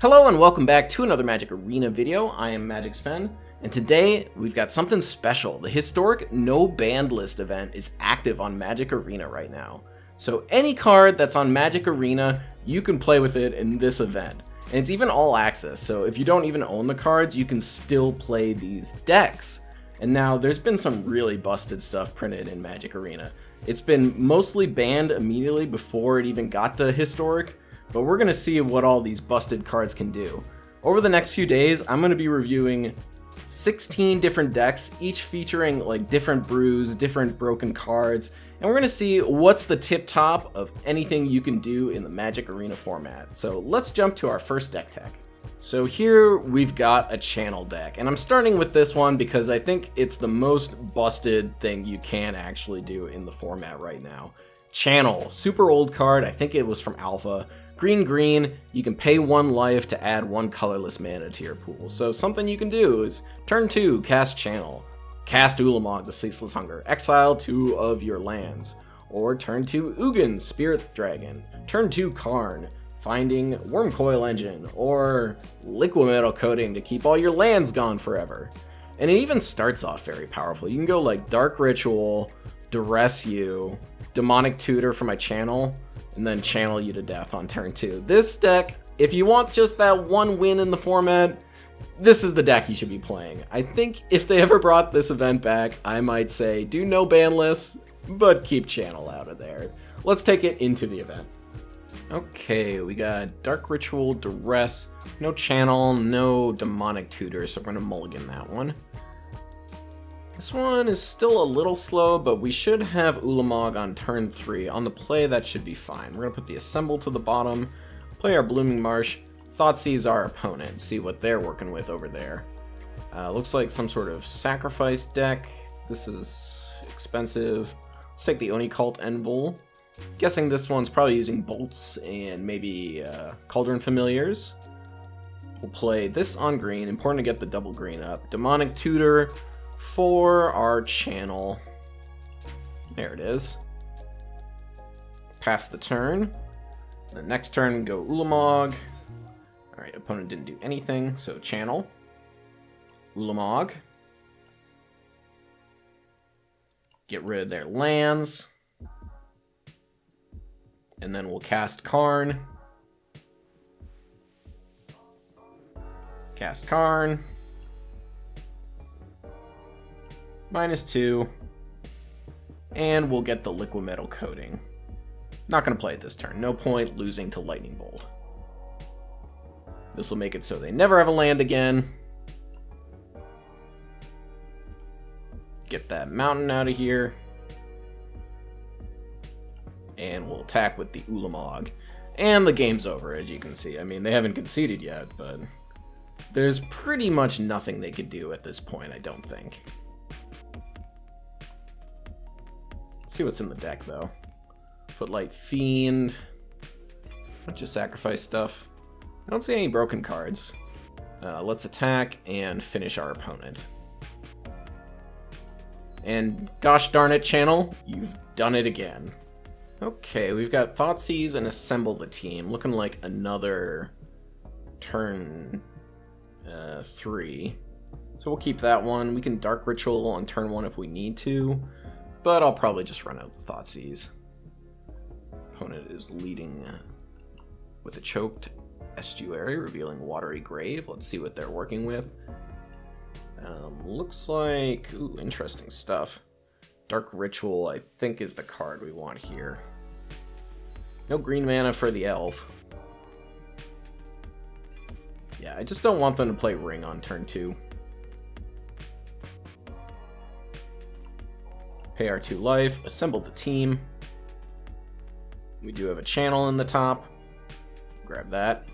Hello and welcome back to another Magic Arena video. I am Magic's Fen, and today we've got something special. The historic no banned list event is active on Magic Arena right now. So any card that's on Magic Arena, you can play with it in this event. And it's even all access, so if you don't even own the cards, you can still play these decks. And now there's been some really busted stuff printed in Magic Arena. It's been mostly banned immediately before it even got to historic, but we're going to see what all these busted cards can do. Over the next few days, I'm going to be reviewing 16 different decks, each featuring like different brews, different broken cards, and we're going to see what's the tip top of anything you can do in the Magic Arena format. So let's jump to our first deck tech. So here we've got a channel deck, and I'm starting with this one because I think it's the most busted thing you can actually do in the format right now. Channel, super old card, I think it was from Alpha. Green, you can pay 1 life to add 1 colorless mana to your pool. So something you can do is turn 2, cast Channel. Cast Ulamog, the Ceaseless Hunger. Exile 2 of your lands. Or turn 2, Ugin, Spirit Dragon. Turn 2, Karn, finding Wormcoil Engine. Or Liquid Metal Coating to keep all your lands gone forever. And it even starts off very powerful. You can go like Dark Ritual, Duress You, Demonic Tutor for my Channel, and then channel you to death on turn 2. This deck, if you want just that 1 win in the format, this is the deck you should be playing. I think if they ever brought this event back, I might say do no ban lists, but keep channel out of there. Let's take it into the event. Okay, we got Dark Ritual, Duress, no channel, no Demonic Tutor, so we're gonna mulligan that one. This one is still a little slow, but we should have Ulamog on turn 3. On the play, that should be fine. We're going to put the Assemble to the bottom, play our Blooming Marsh, Thoughtseize our opponent, see what they're working with over there. Looks like some sort of sacrifice deck. This is expensive. Let's take the Oni Cult Envol. Guessing this one's probably using Bolts and maybe Cauldron Familiars. We'll play this on green. Important to get the double green up. Demonic Tutor for our channel. There it is. Pass the turn. The next turn, go Ulamog. Alright, opponent didn't do anything, so channel. Ulamog. Get rid of their lands. And then we'll cast Karn. Cast Karn. -2, and we'll get the Liquid Metal Coating. Not going to play it this turn. No point losing to Lightning Bolt. This will make it so they never have a land again. Get that mountain out of here. And we'll attack with the Ulamog. And the game's over, as you can see. I mean, they haven't conceded yet, but there's pretty much nothing they could do at this point, I don't think. See what's in the deck though. Footlight Fiend, bunch of sacrifice stuff. I don't see any broken cards. Let's attack and finish our opponent. And gosh darn it, channel, you've done it again. Okay, we've got Thoughtseize and Assemble the Team, looking like another turn 3. So we'll keep that one. We can Dark Ritual on turn 1 if we need to. But I'll probably just run out the Thoughtsseize. Opponent is leading with a choked Estuary, revealing Watery Grave. Let's see what they're working with. Looks like, ooh, interesting stuff. Dark Ritual, I think, is the card we want here. No green mana for the elf. Yeah, I just don't want them to play Ring on turn 2. Pay our 2 life, assemble the team. We do have a channel in the top. Grab that.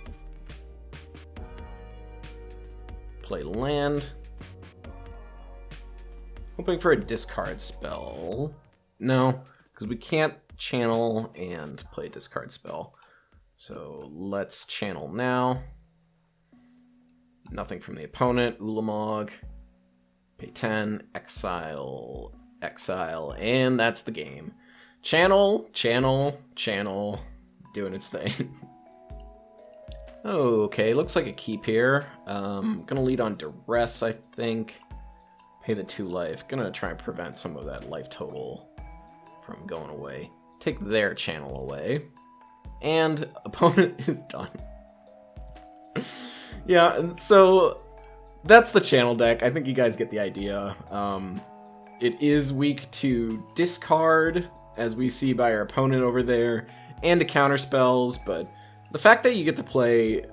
Play land. Hoping for a discard spell. No, because we can't channel and play a discard spell. So let's channel now. Nothing from the opponent. Ulamog. Pay 10, exile, and that's the game. Channel, doing its thing. Okay, looks like a keep here. Gonna lead on Duress, I think. Pay the 2 life. Gonna try and prevent some of that life total from going away. Take their channel away. And opponent is done. Yeah, so that's the channel deck. I think you guys get the idea. It is weak to discard, as we see by our opponent over there, and to counter spells, but the fact that you get to play,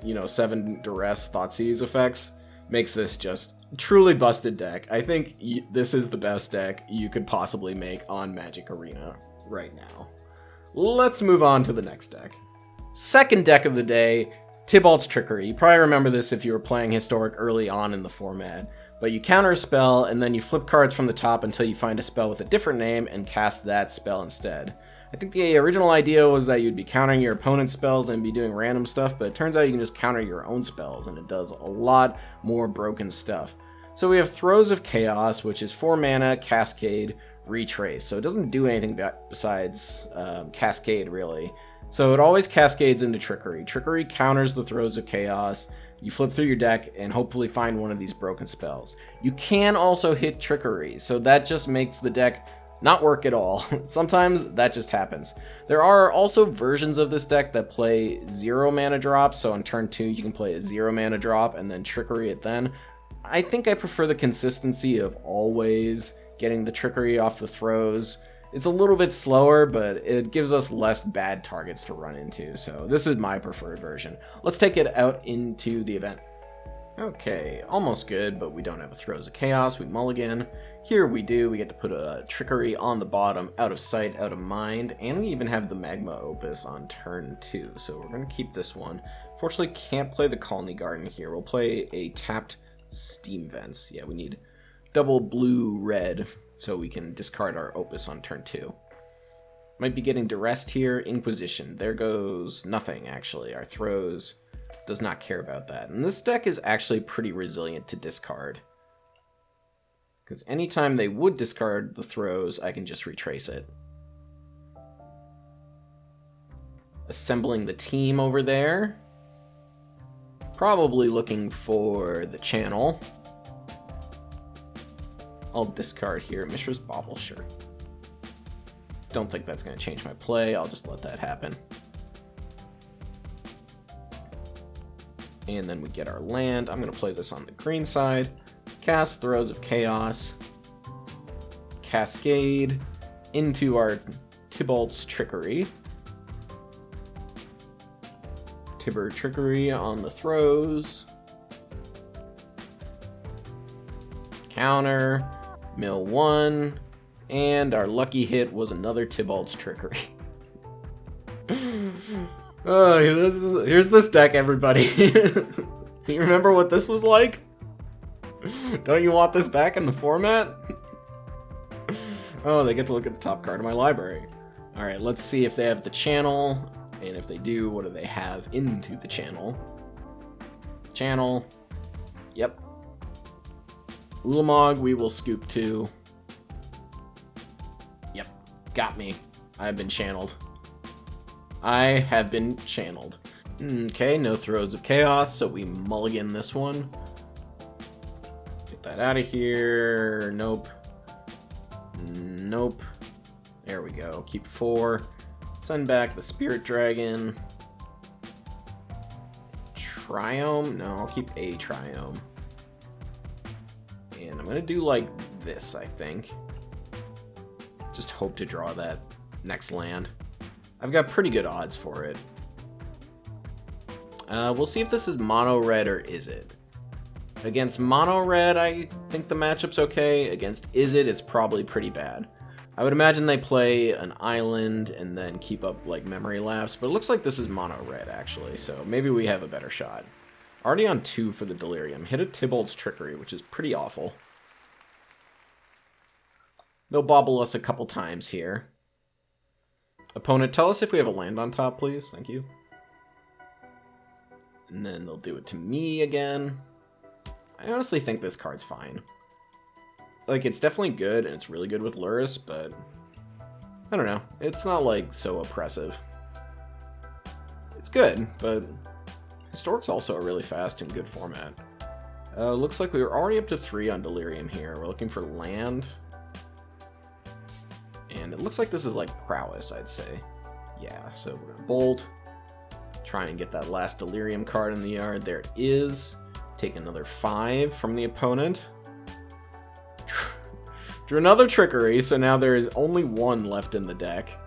you know, 7 Duress Thoughtseize effects makes this just truly busted deck. I think this is the best deck you could possibly make on Magic Arena right now. Let's move on to the next deck. Second deck of the day, Tibalt's Trickery. You probably remember this if you were playing Historic early on in the format. But you counter a spell, and then you flip cards from the top until you find a spell with a different name and cast that spell instead. I think the original idea was that you'd be countering your opponent's spells and be doing random stuff, but it turns out you can just counter your own spells, and it does a lot more broken stuff. So we have Throes of Chaos, which is 4 mana, Cascade, Retrace. So it doesn't do anything besides Cascade, really. So it always cascades into Trickery. Trickery counters the Throes of Chaos. You flip through your deck and hopefully find one of these broken spells. You can also hit Trickery, so that just makes the deck not work at all. Sometimes that just happens. There are also versions of this deck that play 0 mana drops, so on turn 2 you can play a 0 mana drop and then Trickery it then. I think I prefer the consistency of always getting the Trickery off the throws. It's a little bit slower, but it gives us less bad targets to run into, so this is my preferred version. Let's take it out into the event. Okay, almost good, but we don't have a Throes of Chaos. We mulligan. Here we do. We get to put a Trickery on the bottom, out of sight, out of mind, and we even have the Magma Opus on turn 2, so we're going to keep this one. Fortunately, can't play the Colony Garden here. We'll play a tapped Steam Vents. Yeah, we need double blue-red so we can discard our Opus on turn 2. Might be getting Duressed here. Inquisition. There goes nothing, actually. Our Throws does not care about that. And this deck is actually pretty resilient to discard, because anytime they would discard the Throws, I can just retrace it. Assembling the team over there. Probably looking for the channel. I'll discard here. Mishra's Bauble, sure. Don't think that's going to change my play. I'll just let that happen. And then we get our land. I'm going to play this on the green side. Cast Throes of Chaos. Cascade into our Tibalt's Trickery. Tibber Trickery on the throws. Counter. Mill 1. And our lucky hit was another Tibalt's Trickery. Oh, here's this deck, everybody. You remember what this was like? Don't you want this back in the format? Oh, they get to look at the top card of my library. Alright, let's see if they have the channel. And if they do, what do they have into the channel? Channel. Yep. Ulamog, we will scoop to. Yep. Got me. I've been channeled. I have been channeled. Okay, no Throes of Chaos, so we mulligan this one. Get that out of here. Nope. Nope. There we go. Keep 4. Send back the Spirit Dragon. Triome? No, I'll keep a Triome. And I'm going to do like this, I think. Just hope to draw that next land. I've got pretty good odds for it. We'll see if this is mono red or is it. Against mono red, I think the matchup's okay. Against is it's probably pretty bad. I would imagine they play an island and then keep up like memory lapse, but it looks like this is mono red actually, so maybe we have a better shot. Already on 2 for the Delirium. Hit a Tibalt's Trickery, which is pretty awful. They'll bobble us a couple times here. Opponent, tell us if we have a land on top, please. Thank you. And then they'll do it to me again. I honestly think this card's fine. Like, it's definitely good, and it's really good with Lurrus, but I don't know. It's not, like, so oppressive. It's good, but Historic's also a really fast and good format. Looks like we were already up to 3 on Delirium here. We're looking for land. And it looks like this is like prowess, I'd say. Yeah, so we're gonna bolt. Try and get that last Delirium card in the yard. There it is. Take another 5 from the opponent. Drew another Trickery, so now there is only 1 left in the deck.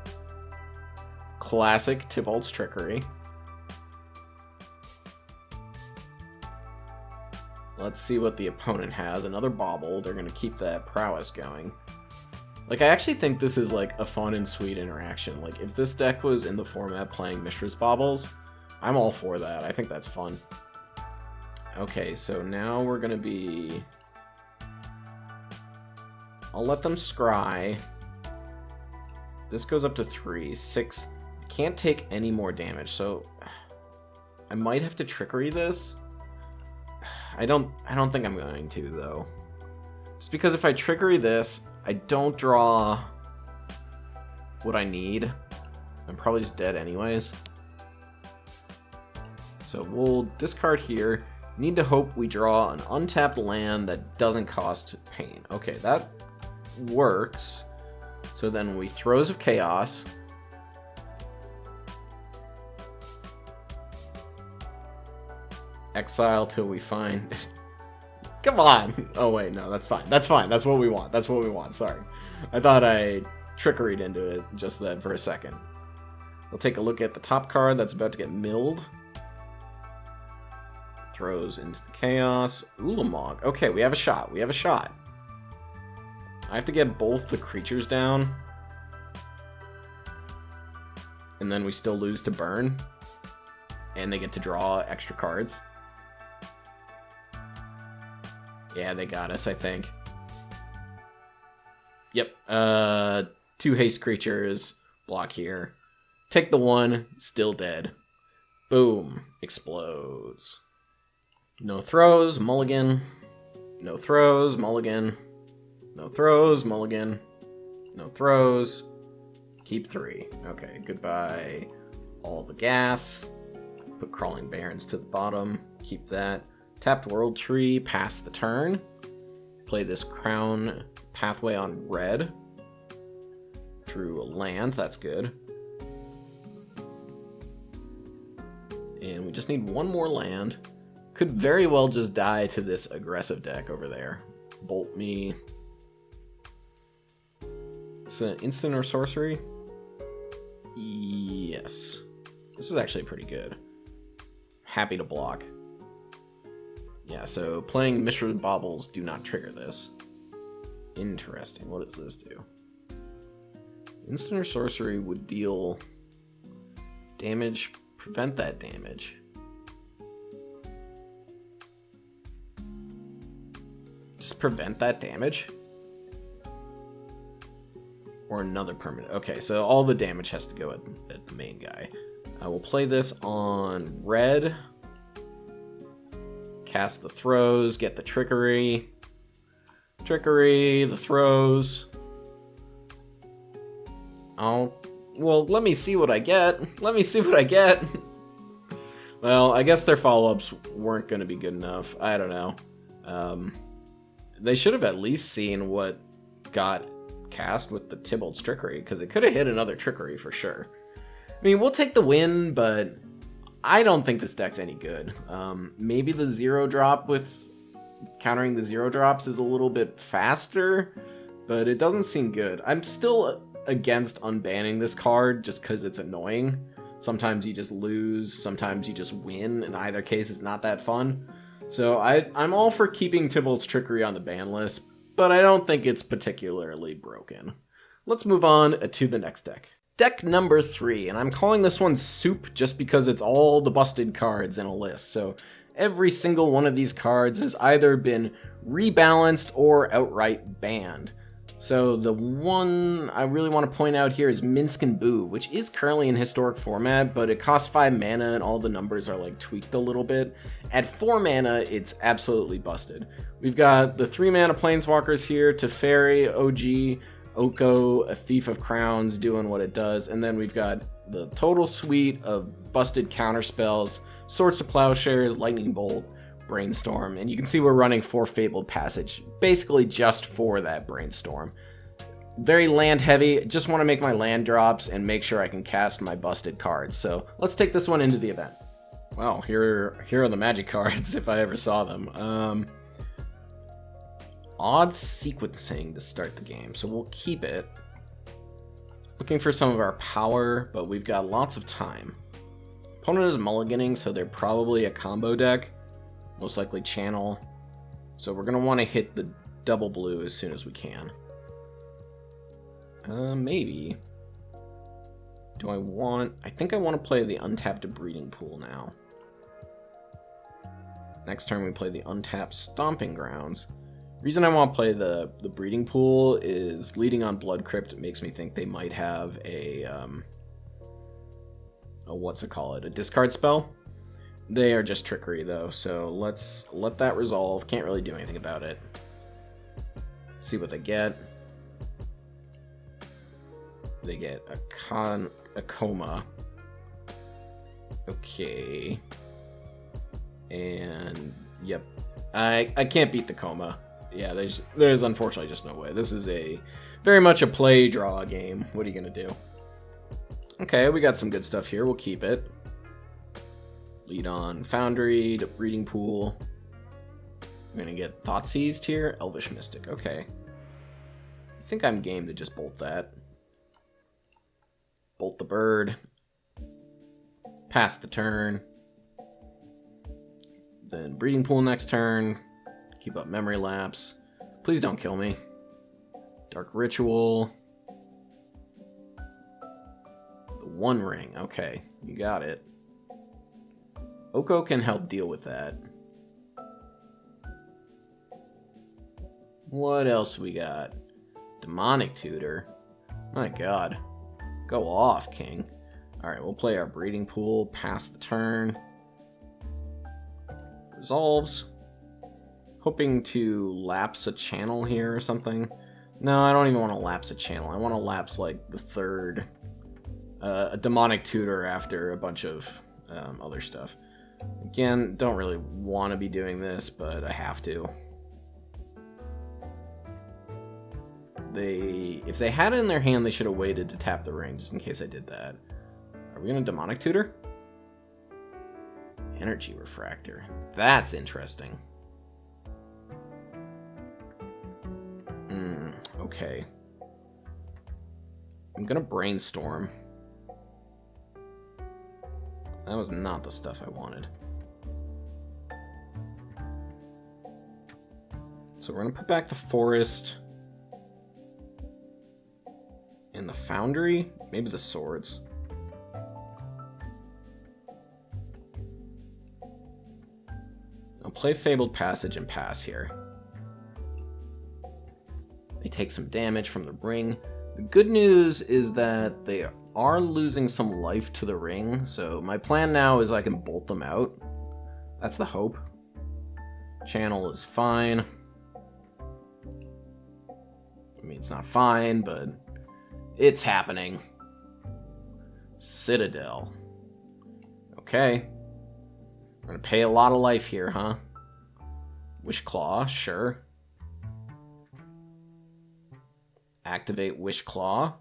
Classic Tibalt's Trickery. Let's see what the opponent has. Another Bauble. They're going to keep that prowess going. Like, I actually think this is, like, a fun and sweet interaction. Like, if this deck was in the format playing Mishra's Baubles, I'm all for that. I think that's fun. Okay, so now we're going to be... I'll let them scry. This goes up to 3. 6. Can't take any more damage, so... I might have to Trickery this. I don't think I'm going to, though. Just because if I Trickery this, I don't draw what I need. I'm probably just dead anyways. So we'll discard here. Need to hope we draw an untapped land that doesn't cost pain. Okay, that works. So then we Throes of Chaos. Exile till we find... Come on! Oh wait, no, that's fine. That's fine. That's what we want. That's what we want. Sorry. I thought I Trickeried into it just then for a second. We'll take a look at the top card that's about to get milled. Throws into the Chaos. Ulamog. Okay, we have a shot. We have a shot. I have to get both the creatures down. And then we still lose to burn. And they get to draw extra cards. Yeah, they got us, I think. Yep. 2 haste creatures. Block here. Take the 1. Still dead. Boom. Explodes. No throws. Mulligan. No throws. Mulligan. No throws. Mulligan. No throws. Keep 3. Okay, goodbye. All the gas. Put Crawling Barrens to the bottom. Keep that. Tapped World Tree, pass the turn. Play this Crown Pathway on red. Drew a land, that's good. And we just need 1 more land. Could very well just die to this aggressive deck over there. Bolt me. It's an instant or sorcery? Yes. This is actually pretty good. Happy to block. Yeah, so playing Mishra's Baubles do not trigger this. Interesting. What does this do? Instant or sorcery would deal damage, prevent that damage. Just prevent that damage? Or another permanent. Okay, so all the damage has to go at the main guy. I will play this on red. Cast the throws, get the Trickery. Trickery, the throws. Oh, well, let me see what I get. Let me see what I get. Well, I guess their follow-ups weren't going to be good enough. I don't know. They should have at least seen what got cast with the Tibalt's Trickery, because it could have hit another Trickery for sure. I mean, we'll take the win, but I don't think this deck's any good. Maybe the 0-drop with countering the 0-drops is a little bit faster, but it doesn't seem good. I'm still against unbanning this card just because it's annoying. Sometimes you just lose, sometimes you just win. In either case, it's not that fun. So I'm all for keeping Tibalt's Trickery on the ban list, but I don't think it's particularly broken. Let's move on to the next deck. Deck number 3, and I'm calling this one Soup just because it's all the busted cards in a list. So every single one of these cards has either been rebalanced or outright banned. So the one I really want to point out here is Minsc and Boo, which is currently in historic format, but it costs 5 mana and all the numbers are like tweaked a little bit. At 4 mana, it's absolutely busted. We've got the 3 mana Planeswalkers here, Teferi, OG, Oko, a Thief of Crowns doing what it does, and then we've got the total suite of busted counterspells, Swords to Plowshares, Lightning Bolt, Brainstorm, and you can see we're running 4 Fabled Passage, basically just for that Brainstorm. Very land heavy, just want to make my land drops and make sure I can cast my busted cards. So let's take this one into the event. Well, here are the magic cards, if I ever saw them. Odd sequencing to start the game, so we'll keep it. Looking for some of our power, but we've got lots of time. Opponent is mulliganing, so they're probably a combo deck. Most likely channel. So we're going to want to hit the double blue as soon as we can. Maybe. I think I want to play the untapped Breeding Pool now. Next turn we play the untapped Stomping Grounds. The reason I want to play the Breeding Pool is leading on Blood Crypt makes me think they might have a a discard spell. They are just Trickery though, so let's let that resolve. Can't really do anything about it. See what they get. They get a coma. Okay. And yep. I can't beat the coma. Yeah, there's unfortunately just no way. This is very much a play draw game. What are you gonna do? Okay, we got some good stuff here. We'll keep it. Lead on Foundry to Breeding Pool. We're gonna get Thoughtseized here. Elvish Mystic. Okay. I think I'm game to just bolt that. Bolt the bird. Pass the turn. Then Breeding Pool next turn. Keep up Memory Lapse. Please don't kill me. Dark Ritual. The One Ring. Okay, you got it. Oko can help deal with that. What else we got? Demonic Tutor. My god. Go off, King. Alright, we'll play our Breeding Pool. Pass the turn. Resolves. Hoping to lapse a channel here or something. No, I don't even want to lapse a channel. I want to lapse like the third. A Demonic Tutor after a bunch of other stuff. Again, don't really want to be doing this, but I have to. If they had it in their hand, they should have waited to tap the ring, just in case I did that. Are we going to Demonic Tutor? Energy Refractor. That's interesting. Okay. I'm going to Brainstorm. That was not the stuff I wanted. So we're going to put back the Forest. And the Foundry? Maybe the Swords. I'll play Fabled Passage and pass here. They take some damage from the ring. The good news is that they are losing some life to the ring, so my plan now is I can bolt them out. That's the hope. Channel is fine. I mean, it's not fine, but it's happening. Citadel. Okay. We're gonna pay a lot of life here, huh? Wishclaw, sure. Activate Wishclaw.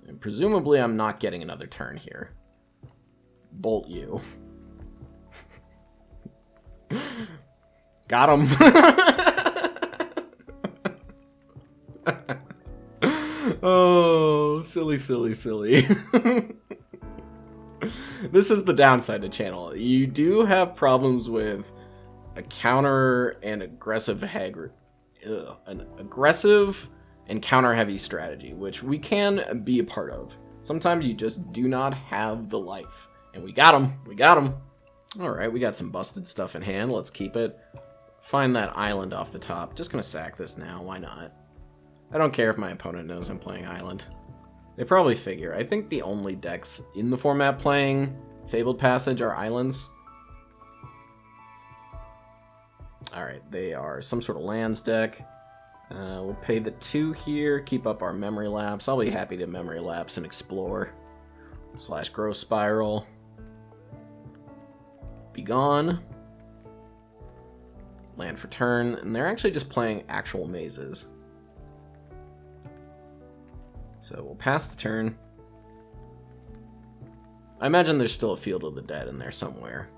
And presumably I'm not getting another turn here. Bolt you. Got him. Oh, silly, silly, silly. This is the downside to channel. You do have problems with a counter and aggressive an aggressive and counter heavy strategy, which we can be a part of. Sometimes you just do not have the life. And we got him. We got him. Alright, we got some busted stuff in hand. Let's keep it. Find that island off the top. Just gonna sack this now. Why not? I don't care if my opponent knows I'm playing island. They probably figure. I think the only decks in the format playing Fabled Passage are islands. Alright, they are some sort of lands deck. We'll pay the 2 here, keep up our memory lapse. I'll be happy to memory lapse and explore. / growth spiral. Be gone. Land for turn, and they're actually just playing actual mazes. So we'll pass the turn. I imagine there's still a Field of the Dead in there somewhere.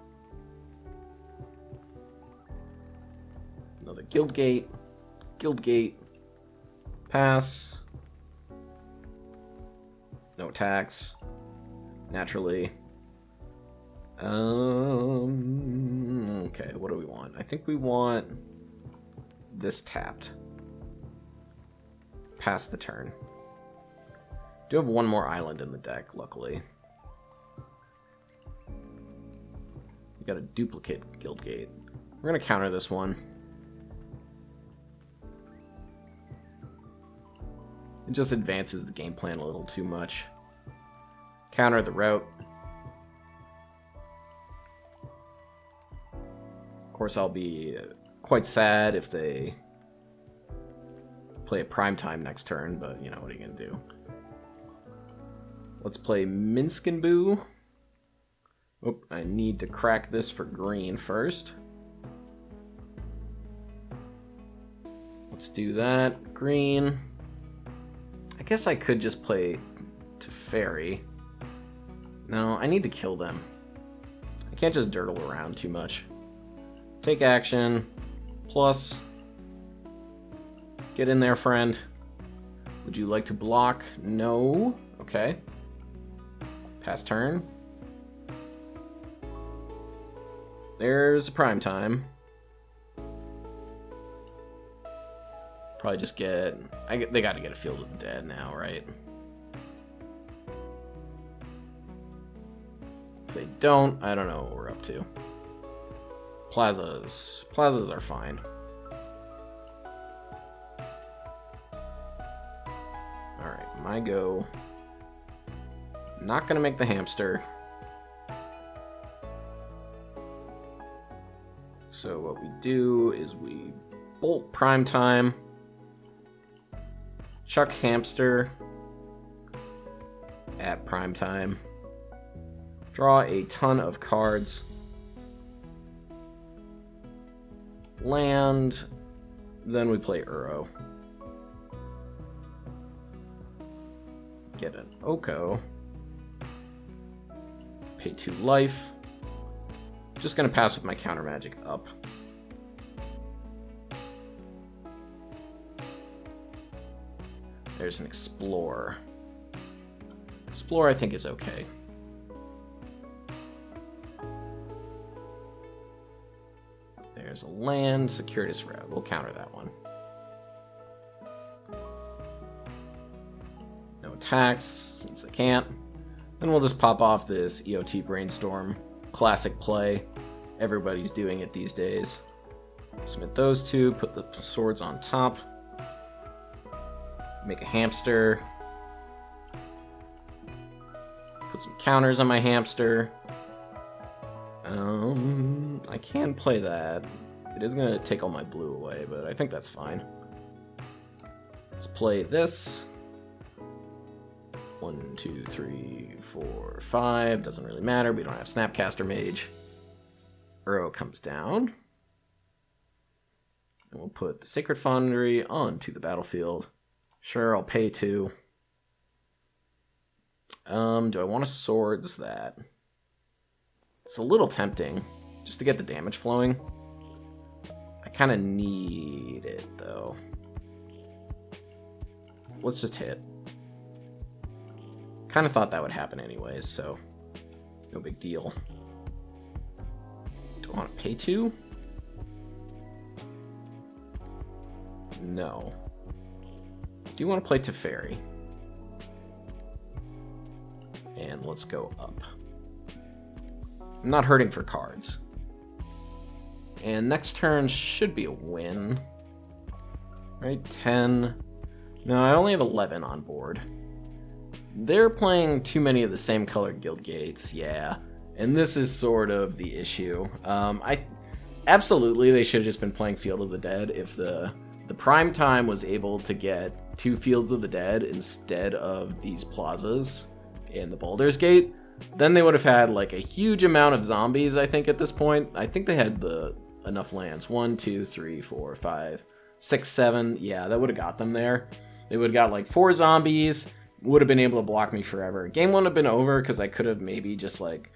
Another Guildgate. Guildgate. Pass. No attacks. Naturally. Okay, what do we want? I think we want this tapped. Pass the turn. Do have one more island in the deck, luckily. We got a duplicate Guildgate. We're gonna counter this one. It just advances the game plan a little too much. Counter the route. Of course, I'll be quite sad if they play a primetime next turn, but you know, what are you gonna do? Let's play Minsc and Boo. Oh, I need to crack this for green first. Let's do that. Green. I guess I could just play Teferi. No, I need to kill them. I can't just dirtle around too much. Take action. Plus. Get in there, friend. Would you like to block? No. Okay. Pass turn. There's a prime time. Probably just get... they gotta get a Field of the Dead now, right? If they don't, I don't know what we're up to. Plazas. Plazas are fine. Alright, my go. Not gonna make the hamster. So what we do is we bolt prime time. Chuck hamster at prime time. Draw a ton of cards. Land. Then we play Uro. Get an Oko. Pay 2 life. Just gonna pass with my counter magic up. There's an Explorer. Explorer I think is okay. There's a land, Circuitous Route. We'll counter that one. No attacks, since they can't. Then we'll just pop off this EOT Brainstorm. Classic play. Everybody's doing it these days. Submit those 2, put the swords on top. Make a hamster. Put some counters on my hamster. I can play that. It is going to take all my blue away, but I think that's fine. Let's play this. 1, 2, 3, 4, 5. Doesn't really matter. We don't have Snapcaster Mage. Uro comes down. And we'll put the Sacred Foundry onto the battlefield. Sure, I'll pay 2. Do I want to swords that? It's a little tempting, just to get the damage flowing. I kind of need it, though. Let's just hit. Kind of thought that would happen anyways, so no big deal. Do I want to pay 2? No. Do you want to play Teferi? And let's go up. I'm not hurting for cards. And next turn should be a win. Right, 10. No, I only have 11 on board. They're playing too many of the same colored Guildgates, yeah. And this is sort of the issue. Absolutely, they should have just been playing Field of the Dead if the the Prime Time was able to get 2 Fields of the Dead instead of these plazas in the Baldur's Gate, then they would have had like a huge amount of zombies, I think, at this point. I think they had enough lands. 1, 2, 3, 4, 5, 6, 7. Yeah, that would have got them there. They would have got like 4 zombies, would have been able to block me forever. Game wouldn't have been over because I could have maybe just like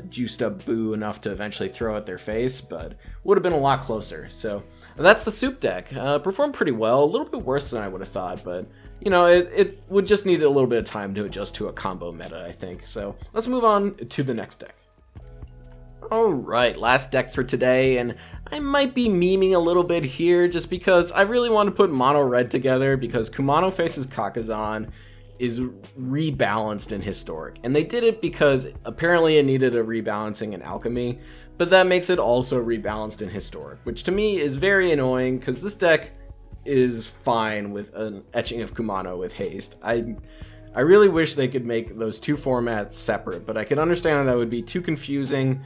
juiced up Boo enough to eventually throw at their face, but would have been a lot closer. So that's the soup deck. Performed pretty well, a little bit worse than I would have thought, but you know, it would just need a little bit of time to adjust to a combo meta, I think. So let's move on to the next deck. Alright, last deck for today, and I might be memeing a little bit here just because I really want to put mono red together because Kumano faces Kakkazan is rebalanced in Historic, and they did it because apparently it needed a rebalancing in Alchemy, but that makes it also rebalanced in Historic, which to me is very annoying because this deck is fine with an etching of Kumano with haste. I really wish they could make those 2 formats separate, but I can understand that would be too confusing.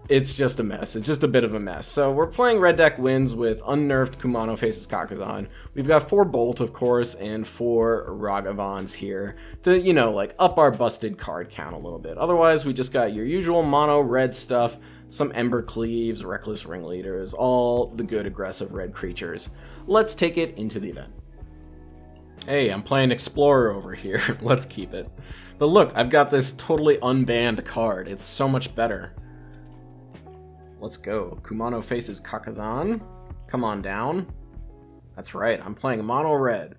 It's just a mess. It's just a bit of a mess. So we're playing red deck wins with unnerfed Kumano faces Kakkazan. We've got 4 Bolt, of course, and 4 Ragavans here to, you know, like up our busted card count a little bit. Otherwise, we just got your usual mono red stuff, some Ember Cleaves, Reckless Ringleaders, all the good aggressive red creatures. Let's take it into the event. Hey, I'm playing Explorer over here. Let's keep it. But look, I've got this totally unbanned card. It's so much better. Let's go. Kumano faces Kakkazan. Come on down. That's right, I'm playing mono red.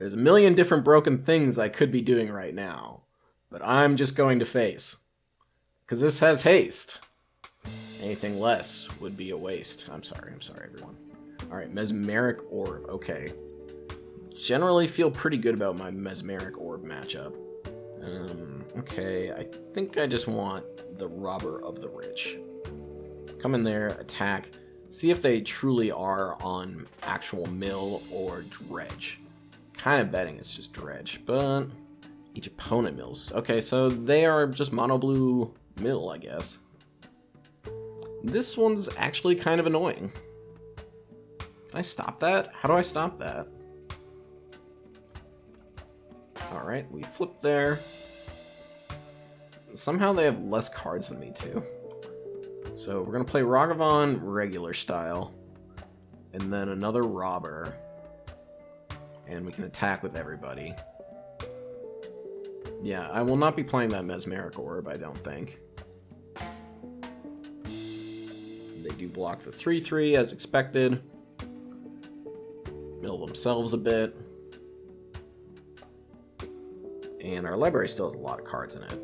There's a million different broken things I could be doing right now, but I'm just going to face. Because this has haste. Anything less would be a waste. I'm sorry everyone. Alright, Mesmeric Orb, okay. Generally feel pretty good about my Mesmeric Orb matchup. Okay, I think I just want the Robber of the Rich. Come in there, attack, see if they truly are on actual mill or dredge. Kind of betting it's just dredge, but each opponent mills. Okay, so they are just mono blue mill, I guess. This one's actually kind of annoying. Can I stop that? How do I stop that? Alright, we flip there. Somehow they have less cards than me too. So we're going to play Ragavan regular style, and then another Robber, and we can attack with everybody. Yeah, I will not be playing that Mesmeric Orb, I don't think. They do block the 3/3 as expected. Mill themselves a bit. And our library still has a lot of cards in it.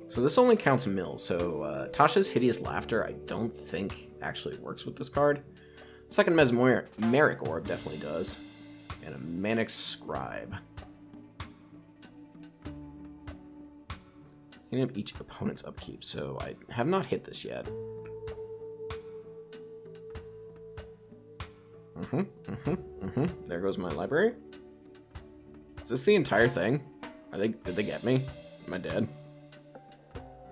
So this only counts mill, so Tasha's Hideous Laughter I don't think actually works with this card. Second Mesmeric Orb definitely does. And a Manic Scribe. You can have each opponent's upkeep, so I have not hit this yet. There goes my library. Is this the entire thing? Did they get me? Am I dead?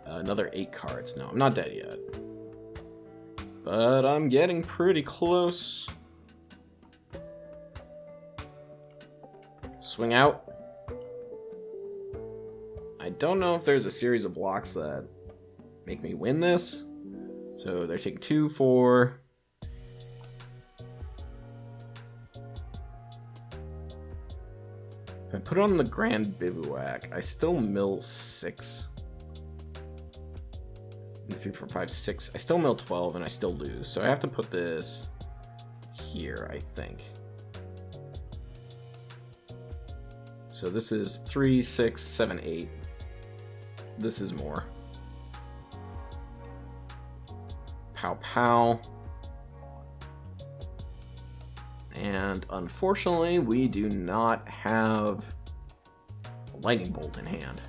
Another 8 cards. No, I'm not dead yet. But I'm getting pretty close. Swing out. I don't know if there's a series of blocks that make me win this. So they're taking 2, 4. If I put on the Grand Bivouac, I still mill 6. 3, 4, 5, 6. I still mill 12 and I still lose. So I have to put this here, I think. So this is 3, 6, 7, 8. This is more. Pow pow. And unfortunately, we do not have a Lightning Bolt in hand.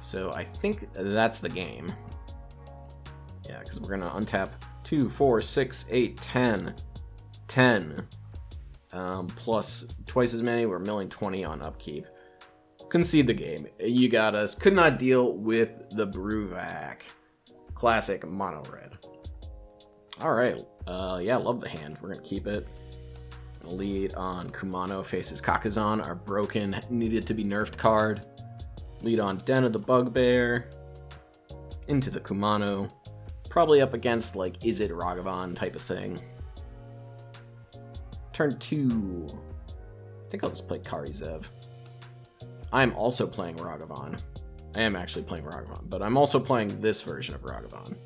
So I think that's the game. Yeah, because we're going to untap 2, 4, 6, 8, 10. 10. Plus twice as many. We're milling 20 on upkeep. Concede the game. You got us. Could not deal with the Bruvac. Classic mono red. Alright, Yeah, love the hand. We're gonna keep it. Lead on Kumano faces Kakkazan, our broken, needed to be nerfed card. Lead on Den of the Bugbear. Into the Kumano. Probably up against, like, is it Ragavan type of thing. Turn 2. I think I'll just play Karizev. I'm also playing Ragavan. I am actually playing Ragavan, but I'm also playing this version of Ragavan.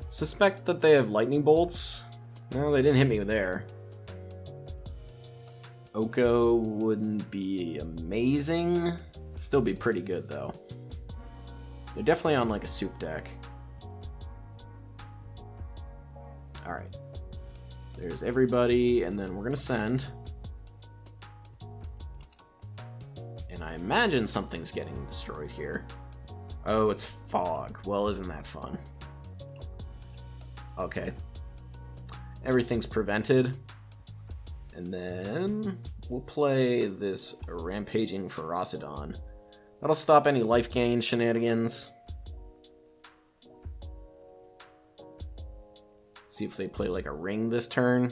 Suspect that they have lightning bolts. No, they didn't hit me there. Oko wouldn't be amazing. Still be pretty good, though. They're definitely on, like, a soup deck. Alright. There's everybody, and then we're gonna send. And I imagine something's getting destroyed here. Oh, it's fog. Well, isn't that fun? Okay. Everything's prevented. And then we'll play this Rampaging Ferocidon. That'll stop any life gain shenanigans. See if they play like a ring this turn.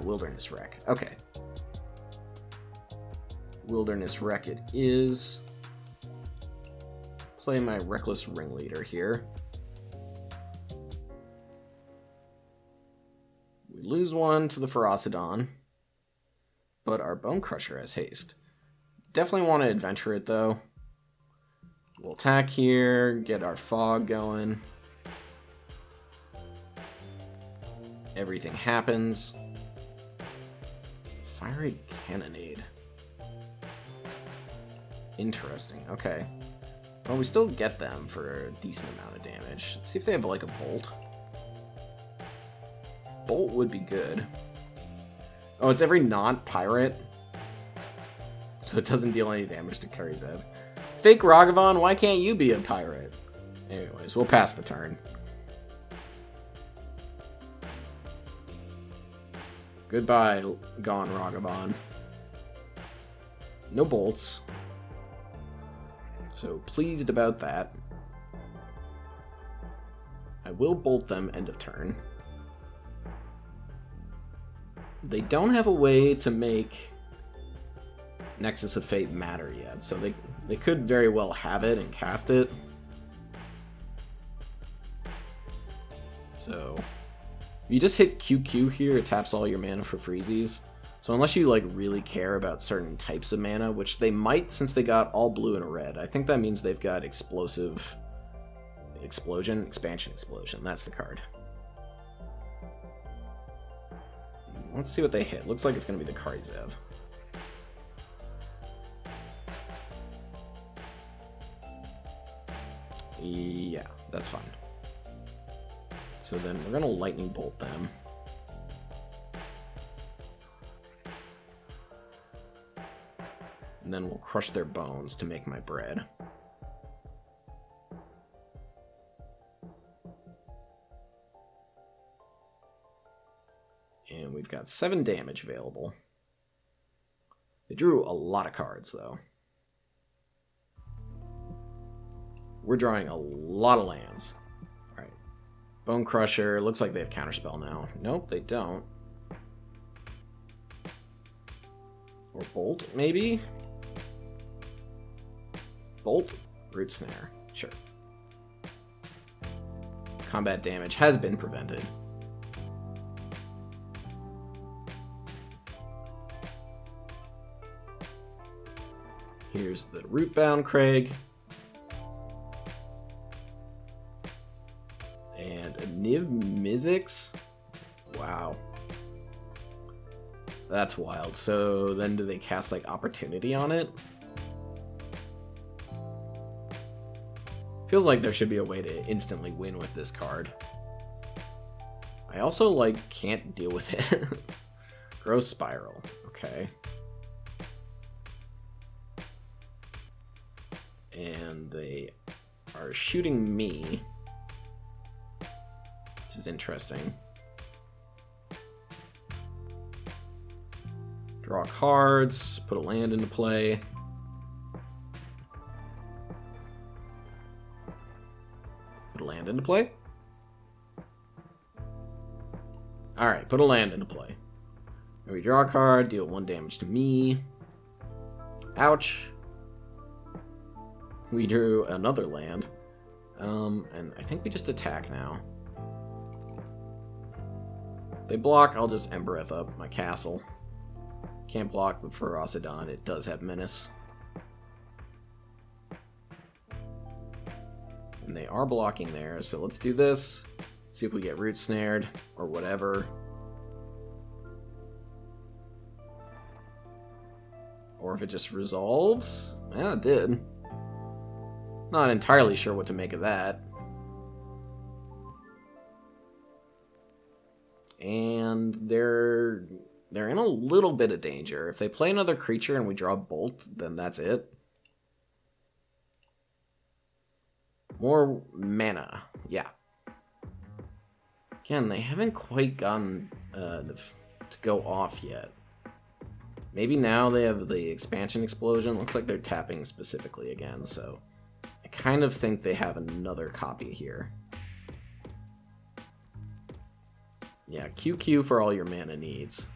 Wilderness Wreck. Okay. Wilderness Wreck it is. Play my Reckless Ringleader here. We lose one to the Ferocidon, but our Bone Crusher has haste. Definitely want to adventure it though. We'll attack here, get our fog going. Everything happens. Fiery Cannonade. Interesting, okay. Well, we still get them for a decent amount of damage. Let's see if they have like a Bolt. Bolt would be good. Oh, it's every non-pirate. So it doesn't deal any damage to Karizev. Fake Ragavan, why can't you be a pirate? Anyways, we'll pass the turn. Goodbye, gone Ragavan. No bolts. So pleased about that. I will bolt them end of turn. They don't have a way to make Nexus of Fate matter yet, so they could very well have it and cast it. So if you just hit QQ here, it taps all your mana for freezies. So unless you like really care about certain types of mana, which they might since they got all blue and red, I think that means they've got Expansion Explosion, that's the card. Let's see what they hit. Looks like it's going to be the Karizev. Yeah, that's fine. So then we're going to Lightning Bolt them. And then we'll crush their bones to make my bread. And we've got 7 damage available. They drew a lot of cards, though. We're drawing a lot of lands. Alright. Bone Crusher. Looks like they have Counterspell now. Nope, they don't. Or Bolt, maybe? Bolt? Root Snare. Sure. Combat damage has been prevented. Here's the Rootbound Craig. And a Niv Mizzix? Wow. That's wild. So then do they cast like Opportunity on it? Feels like there should be a way to instantly win with this card. I also like can't deal with it. Gross Spiral. Okay. And they are shooting me, which is interesting. Draw cards, put a land into play. Put a land into play. Alright, put a land into play. We draw a card, deal 1 damage to me. Ouch. We drew another land. And I think we just attack now. If they block, I'll just Embereth up my castle. Can't block the Ferocidon, it does have Menace. And they are blocking there, so let's do this. See if we get root snared, or whatever. Or if it just resolves. Yeah, it did. Not entirely sure what to make of that. And they're in a little bit of danger. If they play another creature and we draw Bolt, then that's it. More mana. Yeah. Again, they haven't quite gotten to go off yet. Maybe now they have the expansion explosion. Looks like they're tapping specifically again, so I kind of think they have another copy here. Yeah, QQ for all your mana needs.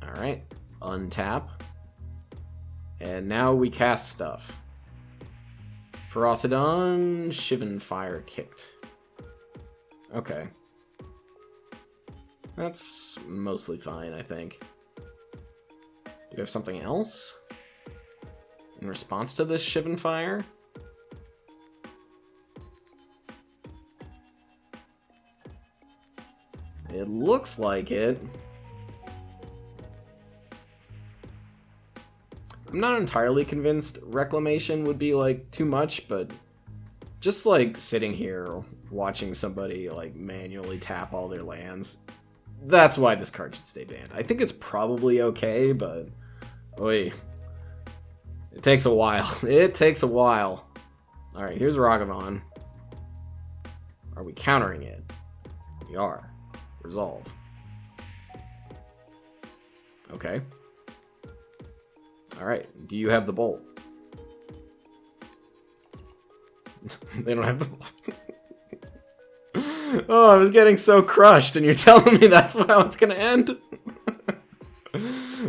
Alright, untap. And now we cast stuff. Ferocidon, Shivan Fire kicked. Okay. That's mostly fine, I think. Do you have something else? In response to this Shivan Fire? It looks like it. I'm not entirely convinced Reclamation would be, like, too much, but just, like, sitting here watching somebody, like, manually tap all their lands, that's why this card should stay banned. I think it's probably okay, but, oy, it takes a while. It takes a while. Alright, here's Ragavan. Are we countering it? We are. Resolve. Okay. Alright, do you have the Bolt? They don't have the Bolt. Oh, I was getting so crushed, and you're telling me that's how it's gonna end?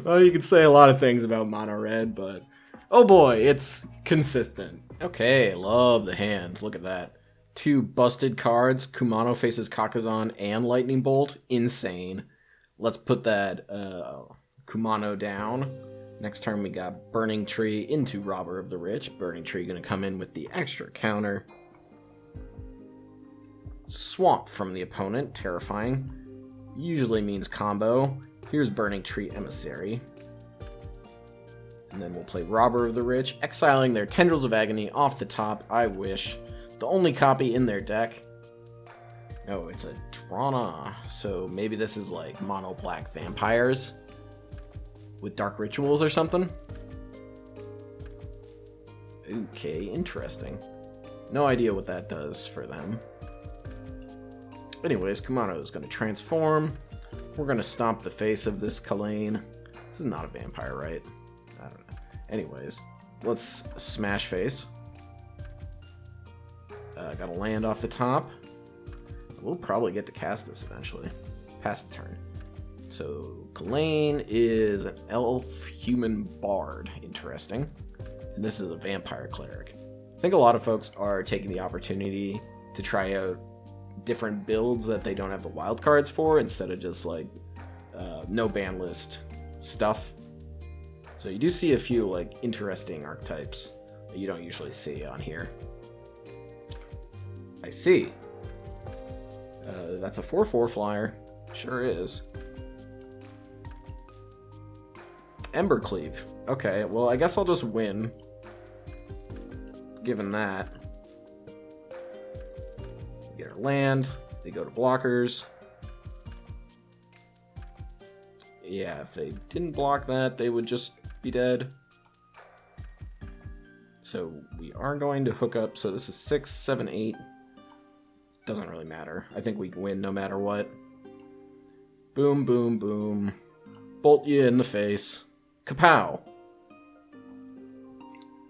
Well, you could say a lot of things about Mono Red, but oh boy, it's consistent. Okay, love the hand. Look at that. 2 busted cards. Kumano faces Kakkazan and Lightning Bolt. Insane. Let's put that Kumano down. Next turn we got Burning Tree into Robber of the Rich. Burning Tree gonna come in with the extra counter. Swamp from the opponent, terrifying. Usually means combo. Here's Burning Tree Emissary. And then we'll play Robber of the Rich, exiling their Tendrils of Agony off the top. I wish. The only copy in their deck. Oh, it's a Drana. So maybe this is like mono black vampires with dark rituals or something. Okay, interesting. No idea what that does for them. Anyways, Kumano is going to transform. We're going to stomp the face of this Kalane. This is not a vampire, right? I don't know. Anyways, let's smash face. Got a land off the top. We'll probably get to cast this eventually. Pass the turn. So, Kalane is an elf-human bard. Interesting. And this is a vampire cleric. I think a lot of folks are taking the opportunity to try out different builds that they don't have the wild cards for, instead of just, like, no ban list stuff. So you do see a few, like, interesting archetypes that you don't usually see on here. I see. That's a 4/4 flyer. Sure is. Embercleave. Okay, well, I guess I'll just win. Given that. We get our land. They go to blockers. Yeah, if they didn't block that, they would just be dead. So we are going to hook up. So this is 6, 7, 8. Doesn't really matter. I think we can win no matter what. Boom, boom, boom. Bolt you in the face. Kapow!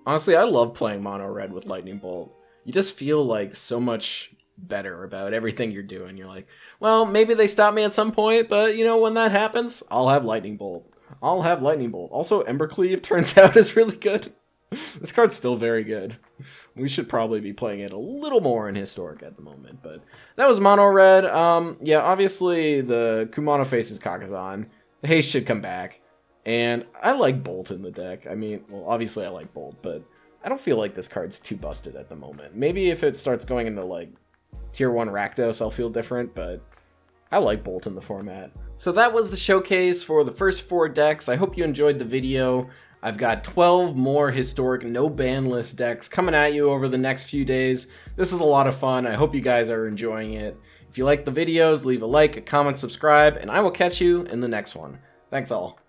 Honestly, I love playing mono red with Lightning Bolt. you just feel like so much better about everything you're doing. You're like, well, maybe they stop me at some point, but you know, when that happens, I'll have Lightning Bolt. I'll have Lightning Bolt. Also, Embercleave turns out is really good. This card's still very good. We should probably be playing it a little more in Historic at the moment, but that was Mono Red. Yeah, obviously the Kumano faces Kakkazan. The haste should come back, and I like Bolt in the deck. I mean, well, obviously I like Bolt, but I don't feel like this card's too busted at the moment. Maybe if it starts going into, like, Tier 1 Rakdos, I'll feel different, but I like Bolt in the format. So that was the showcase for the first 4 decks. I hope you enjoyed the video. I've got 12 more historic no-ban list decks coming at you over the next few days. This is a lot of fun. I hope you guys are enjoying it. If you like the videos, leave a like, a comment, subscribe, and I will catch you in the next one. Thanks all.